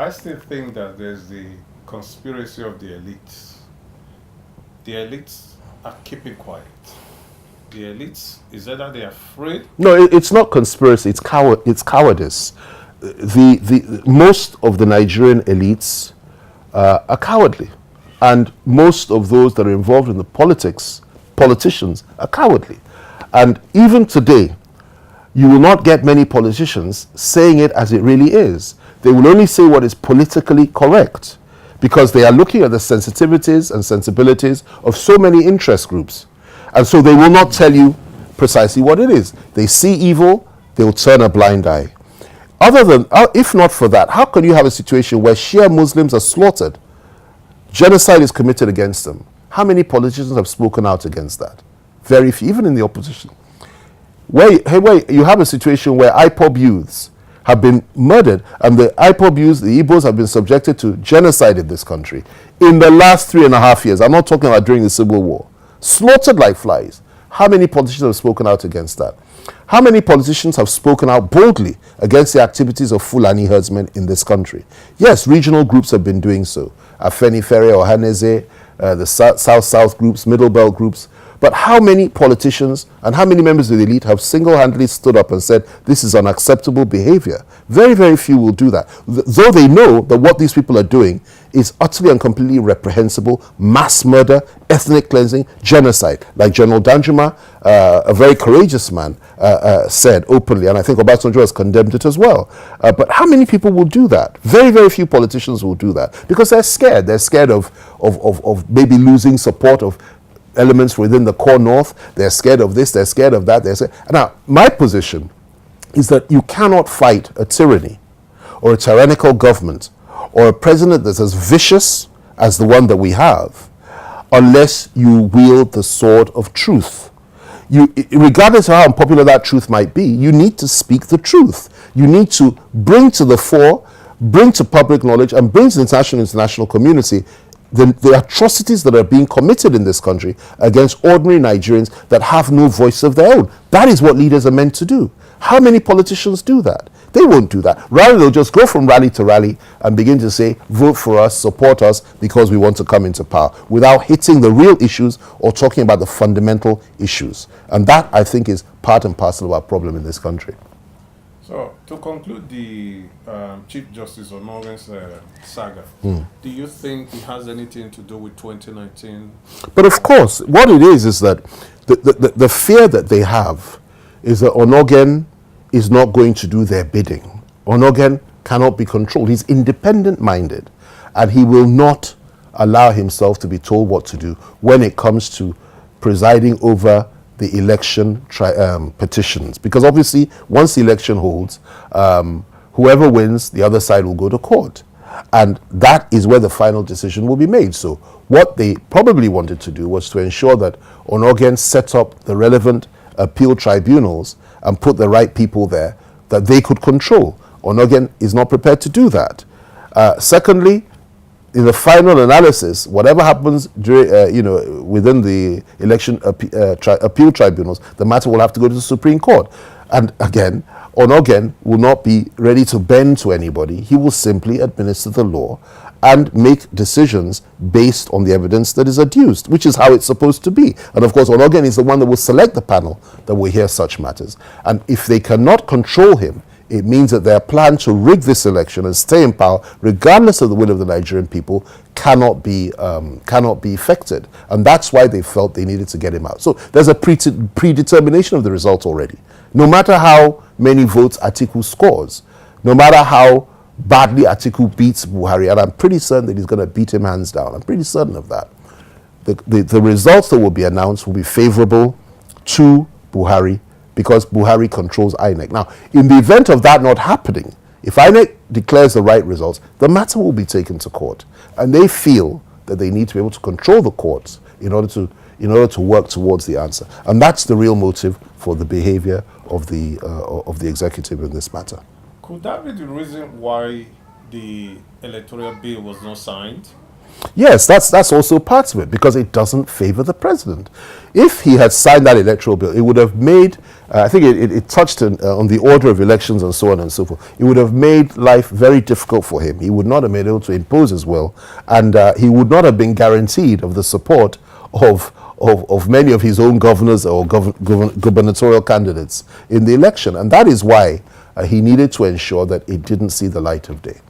I still think that there's the conspiracy of the elites. The elites are keeping quiet. The elites, is either they're afraid. No, it's not conspiracy. It's cowardice. The most of the Nigerian elites are cowardly, and most of those that are involved in the politicians are cowardly. And even today, you will not get many politicians saying it as it really is. They will only say what is politically correct, because they are looking at the sensitivities and sensibilities of so many interest groups. And so they will not tell you precisely what it is. They see evil, they will turn a blind eye. Other than, if not for that, how can you have a situation where Shia Muslims are slaughtered? Genocide is committed against them. How many politicians have spoken out against that? Very few, even in the opposition. Where you have a situation where IPOB youths have been murdered, and the IPOB youths, the Igbos, have been subjected to genocide in this country in the last 3.5 years. I'm not talking about during the Civil War. Slaughtered like flies. How many politicians have spoken out against that? How many politicians have spoken out boldly against the activities of Fulani herdsmen in this country? Yes, regional groups have been doing so. Afenifere, Ohaneze, the South-South groups, Middle Belt groups. But how many politicians and how many members of the elite have single-handedly stood up and said, this is unacceptable behavior? Very, very few will do that. Though they know that what these people are doing is utterly and completely reprehensible: mass murder, ethnic cleansing, genocide. Like General Danjuma, a very courageous man, said openly, and I think Obasanjo has condemned it as well. But how many people will do that? Very, very few politicians will do that, because they're scared. They're scared of maybe losing support of elements within the core north. They're scared of this, they're scared of that. Now, my position is that you cannot fight a tyranny or a tyrannical government or a president that's as vicious as the one that we have unless you wield the sword of truth. Regardless of how unpopular that truth might be, you need to speak the truth. You need to bring to the fore, bring to public knowledge, and bring to the international community the atrocities that are being committed in this country against ordinary Nigerians that have no voice of their own. That is what leaders are meant to do. How many politicians do that? They won't do that. Rather, they'll just go from rally to rally and begin to say, vote for us, support us, because we want to come into power, without hitting the real issues or talking about the fundamental issues. And that, I think, is part and parcel of our problem in this country. So, to conclude the Chief Justice Onogen's saga, do you think it has anything to do with 2019? But of course, what it is that the fear that they have is that Onogen is not going to do their bidding. Onogen cannot be controlled. He's independent-minded, and he will not allow himself to be told what to do when it comes to presiding over the election petitions. Because obviously, once the election holds, whoever wins, the other side will go to court. And that is where the final decision will be made. So what they probably wanted to do was to ensure that Onogen set up the relevant appeal tribunals and put the right people there that they could control. Onogen is not prepared to do that. Secondly, in the final analysis, whatever happens during, within the election appeal tribunals, the matter will have to go to the Supreme Court. And again, Onogen will not be ready to bend to anybody. He will simply administer the law and make decisions based on the evidence that is adduced, which is how it's supposed to be. And of course, Onogen is the one that will select the panel that will hear such matters. And if they cannot control him, it means that their plan to rig this election and stay in power, regardless of the will of the Nigerian people, cannot be effected. And that's why they felt they needed to get him out. So there's a predetermination of the result already. No matter how many votes Atiku scores, no matter how badly Atiku beats Buhari, and I'm pretty certain that he's going to beat him hands down. I'm pretty certain of that. The results that will be announced will be favorable to Buhari, because Buhari controls INEC. Now, in the event of that not happening, if INEC declares the right results, the matter will be taken to court. And they feel that they need to be able to control the courts in order to work towards the answer. And that's the real motive for the behavior of the executive in this matter. Could that be the reason why the electoral bill was not signed? Yes, that's also part of it, because it doesn't favor the president. If he had signed that electoral bill, it would have made, I think it touched on the order of elections and so on and so forth. It would have made life very difficult for him. He would not have been able to impose his will, and he would not have been guaranteed of the support of many of his own governors or gubernatorial candidates in the election. And that is why he needed to ensure that it didn't see the light of day.